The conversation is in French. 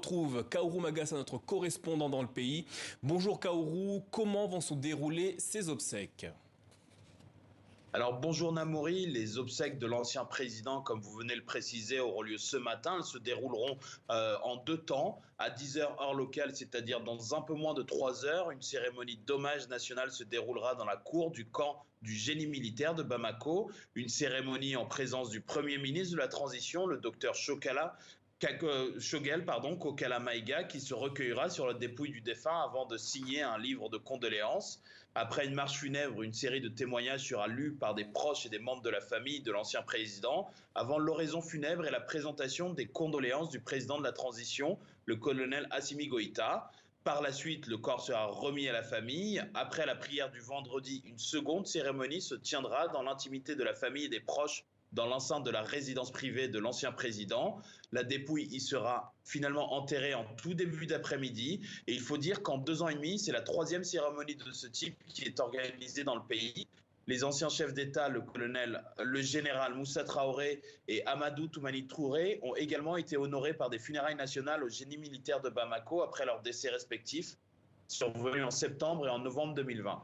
retrouve Kaourou Magassa, notre correspondant dans le pays. Bonjour Kaourou, comment vont se dérouler ces obsèques? Alors bonjour Namouri, les obsèques de l'ancien président, comme vous venez le préciser, auront lieu ce matin. Elles se dérouleront en deux temps, à 10 heures heure locale, c'est-à-dire dans un peu moins de 3 heures. Une cérémonie d'hommage national se déroulera dans la cour du camp du génie militaire de Bamako. Une cérémonie en présence du Premier ministre de la Transition, le docteur Choguel, Kokala Maïga, qui se recueillera sur la dépouille du défunt avant de signer un livre de condoléances. Après une marche funèbre, une série de témoignages sera lue par des proches et des membres de la famille de l'ancien président, avant l'oraison funèbre et la présentation des condoléances du président de la transition, le colonel Assimi Goïta. Par la suite, le corps sera remis à la famille. Après la prière du vendredi, une seconde cérémonie se tiendra dans l'intimité de la famille et des proches dans l'enceinte de la résidence privée de l'ancien président. La dépouille y sera finalement enterrée en tout début d'après-midi. Et il faut dire qu'en 2 ans et demi, c'est la troisième cérémonie de ce type qui est organisée dans le pays. Les anciens chefs d'État, le général Moussa Traoré et Amadou Toumani Touré, ont également été honorés par des funérailles nationales au génie militaire de Bamako après leurs décès respectifs, survenus en septembre et en novembre 2020.